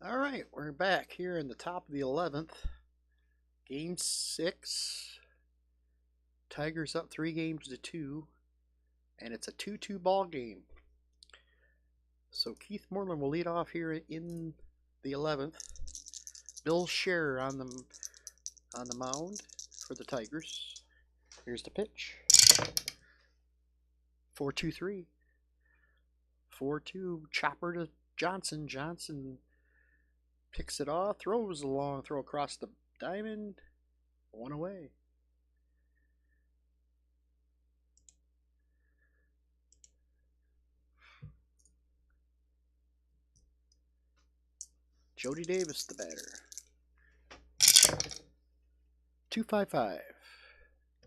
All right, we're back here in the top of the 11th. Game 6. Tigers up 3 games to 2, and it's a 2-2 ball game. So Keith Moreland will lead off here in the 11th. Bill Scherer on the mound for the Tigers. Here's the pitch. 4-2-3. 4-2 chopper to Johnson. Johnson picks it off, throws a long throw across the diamond. One away. Jody Davis, the batter. 2-5-5.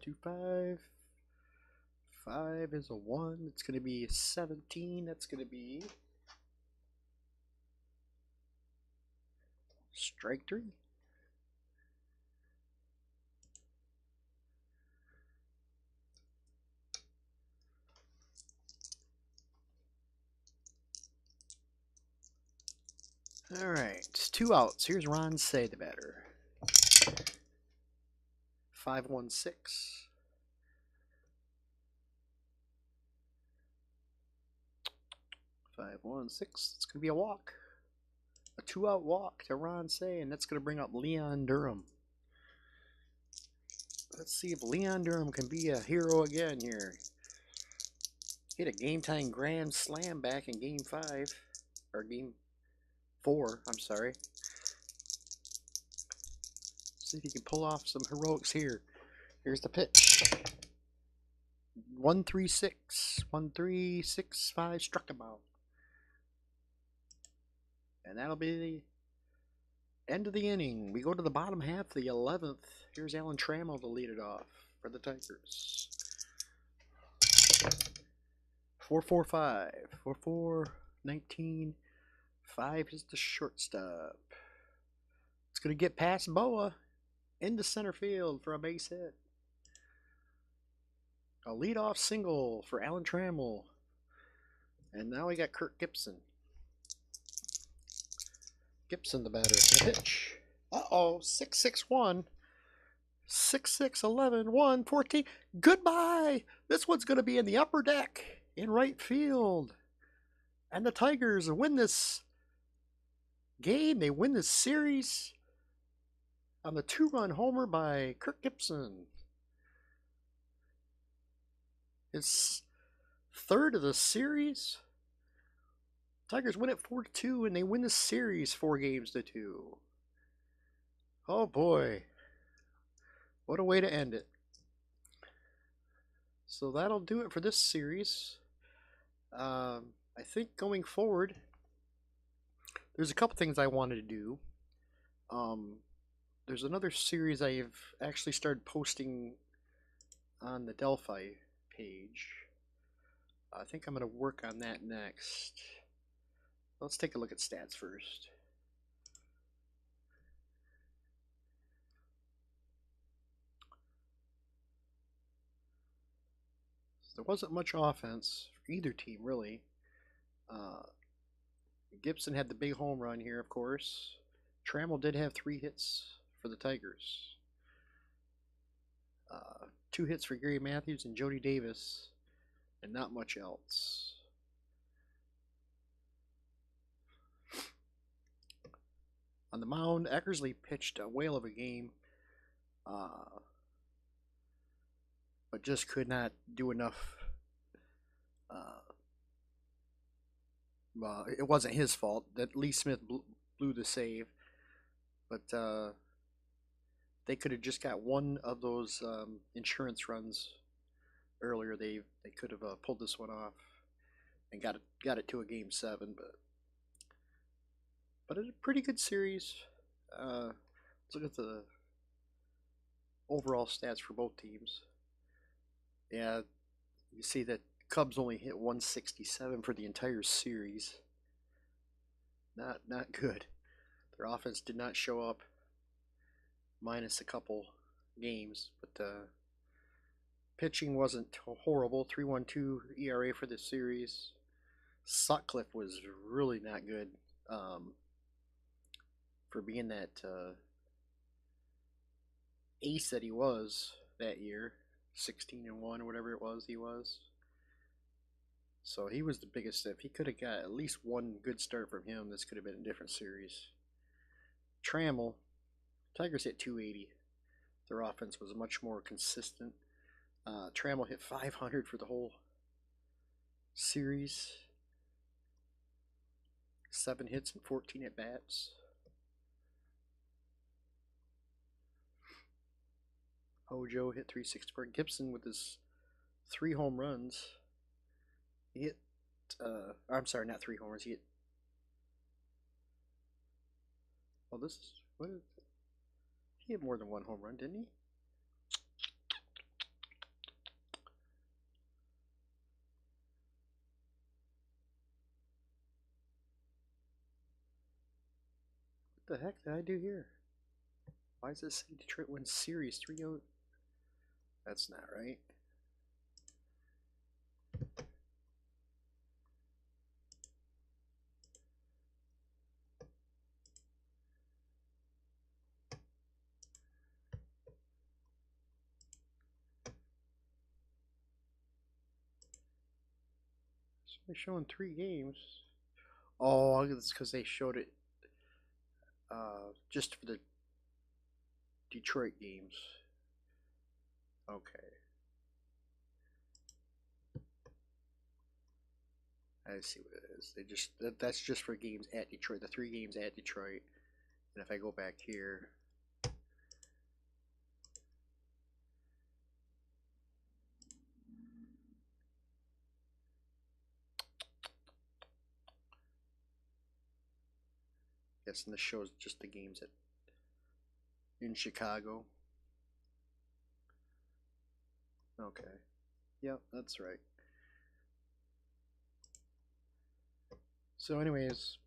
2-5. 5 is a 1. It's going to be 17. That's going to be strike 3. All right, 2 outs. Here's Ron Cey, the batter. 5-1-6. 5-1-6. It's going to be a walk. A 2-out walk to Ron Cey, and that's going to bring up Leon Durham. Let's see if Leon Durham can be a hero again here. Hit a game-tying grand slam back in Game 5, or Game 4, I'm sorry. See if he can pull off some heroics here. Here's the pitch. 1-3-6. 1-3-6-5. Struck him out. And that'll be the end of the inning. We go to the bottom half of the 11th. Here's Alan Trammell to lead it off for the Tigers. 4-4-5. 4-4-19. 5 is the shortstop. It's going to get past Boa into center field for a base hit. A leadoff single for Alan Trammell. And now we got Kirk Gibson. Gibson, the batter. The pitch. Uh-oh. 6-6-1. 6-6-11. 1-14. Goodbye. This one's going to be in the upper deck in right field. And the Tigers win this game. They win this series on the 2-run homer by Kirk Gibson. His third of the series. Tigers win it 4-2, and they win the series 4 games to 2. Oh boy. What a way to end it. So that'll do it for this series. I think going forward, there's a couple things I wanted to do. There's another series I've actually started posting on the Delphi page. I think I'm going to work on that next. Let's take a look at stats first. There wasn't much offense for either team, really. Gibson had the big home run here, of course. Trammell did have 3 hits for the Tigers. 2 hits for Gary Matthews and Jody Davis, and not much else. On the mound, Eckersley pitched a whale of a game, but just could not do enough. Well, it wasn't his fault that Lee Smith blew the save, but they could have just got one of those insurance runs earlier. They could have pulled this one off and got it to a Game 7, but it's a pretty good series. Let's look at the overall stats for both teams. Yeah, you see that Cubs only hit 167 for the entire series. Not good. Their offense did not show up, minus a couple games, but pitching wasn't horrible. 3.12 ERA for the series. Sutcliffe was really not good. for being that ace that he was that year, 16-1 or whatever it was he was. So he was the biggest. If he could have got at least one good start from him, this could have been a different series. Trammell, Tigers hit 280. Their offense was much more consistent. Trammell hit 500 for the whole series. 7 hits and 14 at bats. Hojo hit 364. Gibson with his 3 home runs. He hit, I'm sorry, not 3 homers. He hit, well, this is, what is, he hit more than 1 home run, didn't he? What the heck did I do here? Why does this say Detroit wins series 3-0? That's not right. So they're showing 3 games. Oh, it's because they showed it just for the Detroit games. Okay. I see what it is. They just that's just for games at Detroit. The 3 games at Detroit. And if I go back here, yes, and this shows just the games at in Chicago. Okay. Yep, that's right. So, anyways,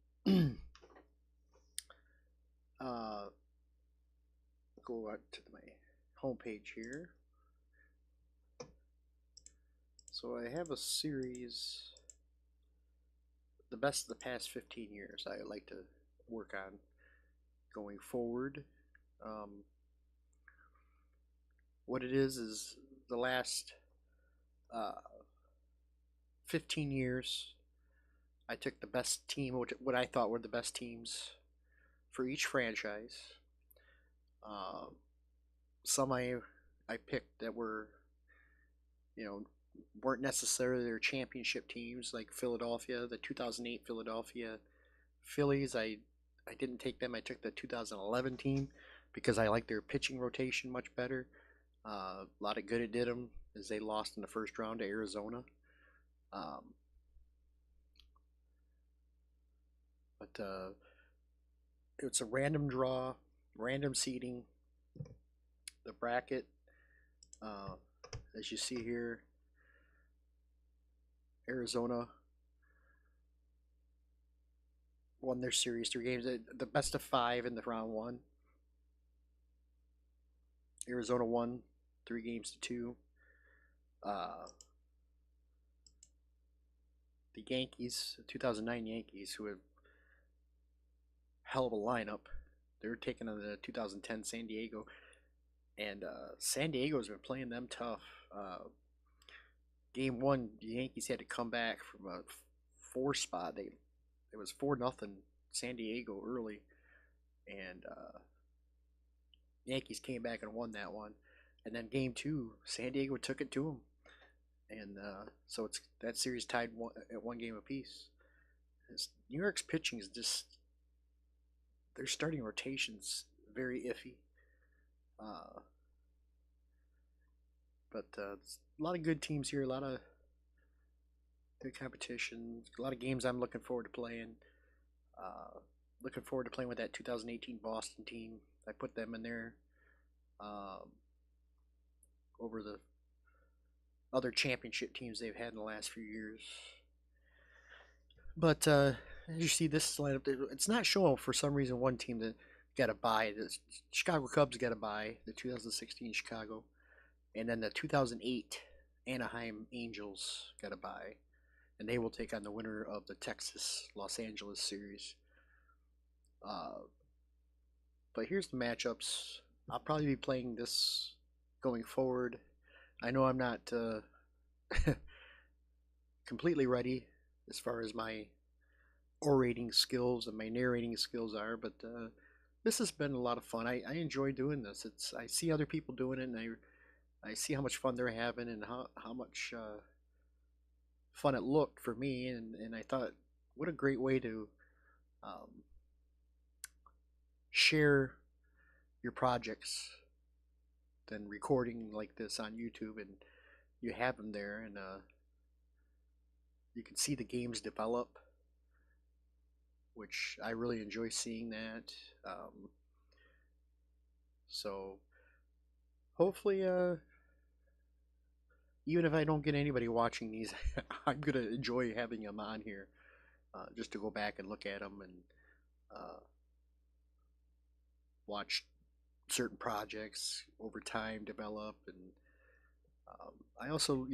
go out to my homepage here. So I have a series, the best of the past 15 years. I like to work on going forward. What it is the last 15 years, I took the best team, what I thought were the best teams for each franchise. Some I picked that were, weren't necessarily their championship teams, like Philadelphia, the 2008 Philadelphia Phillies. I didn't take them. I took the 2011 team because I like their pitching rotation much better. A lot of good it did them as they lost in the first round to Arizona. But it's a random draw, random seeding. The bracket, as you see here, Arizona won their series 3 games. The best of 5 in the round 1. Arizona won 3 games to 2. The Yankees, the 2009 Yankees, who have hell of a lineup, they're taking on the 2010 San Diego, and San Diego's been playing them tough. Game 1, the Yankees had to come back from a 4 spot. It was 4-0 San Diego early, and Yankees came back and won that one. And then game 2, San Diego took it to them, and so it's that series tied at 1 game apiece. New York's pitching is just, their starting rotation's very iffy. But a lot of good teams here, a lot of good competition, a lot of games I'm looking forward to playing. Looking forward to playing with that 2018 Boston team. I put them in there over the other championship teams they've had in the last few years. But as you see, this lineup, it's not showing for some reason one team that got a bye. The Chicago Cubs got a bye, the 2016 Chicago, and then the 2008 Anaheim Angels got a bye, and they will take on the winner of the Texas Los Angeles series. But here's the matchups. I'll probably be playing this going forward. I know I'm not completely ready as far as my orating skills and my narrating skills are, but this has been a lot of fun. I enjoy doing this. I see other people doing it, and I see how much fun they're having and how much fun it looked for me, and I thought, what a great way to um, share your projects than recording like this on YouTube, and you have them there, and you can see the games develop, which I really enjoy seeing that. So hopefully, even if I don't get anybody watching these, I'm gonna enjoy having them on here, just to go back and look at them and uh, watch certain projects over time develop. And I also,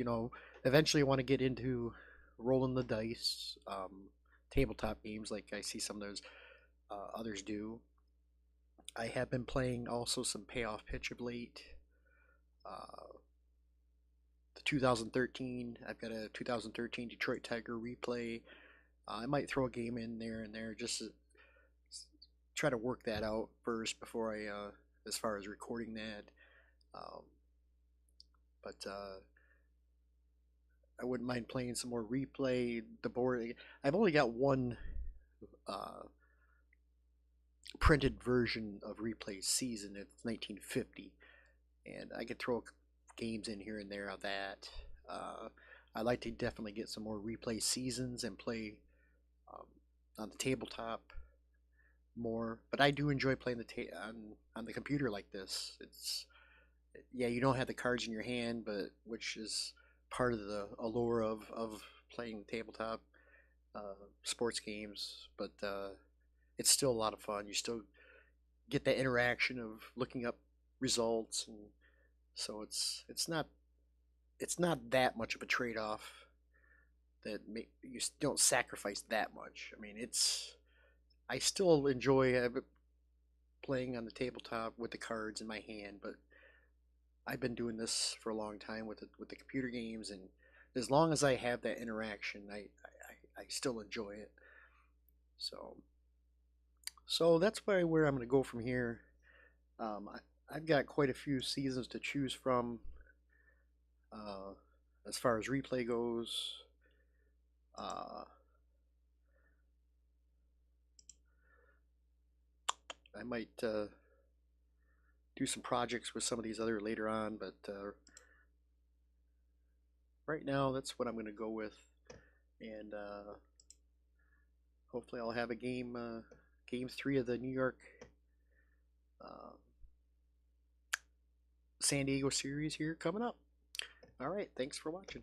eventually want to get into rolling the dice, tabletop games like I see some of those others do. I have been playing also some Payoff Pitch of late. The 2013, I've got a 2013 Detroit Tiger replay. I might throw a game in there and there just to try to work that out first before I, as far as recording that. Um, but I wouldn't mind playing some more replay. The board, I've only got one uh, printed version of Replay Season. It's 1950, and I could throw games in here and there of that. I'd like to definitely get some more Replay Seasons and play um, on the tabletop more. But I do enjoy playing on the computer like this. Yeah, you don't have the cards in your hand, but which is part of the allure of playing tabletop sports games. But it's still a lot of fun. You still get that interaction of looking up results, and so it's not that much of a trade-off that you don't sacrifice that much. I mean, I still enjoy playing on the tabletop with the cards in my hand, but I've been doing this for a long time with the computer games, and as long as I have that interaction, I still enjoy it. So that's where I'm going to go from here. I've got quite a few seasons to choose from uh, as far as replay goes. I might do some projects with some of these other later on, but right now that's what I'm going to go with, and hopefully I'll have a game 3 of the New York uh, San Diego series here coming up. All right, thanks for watching.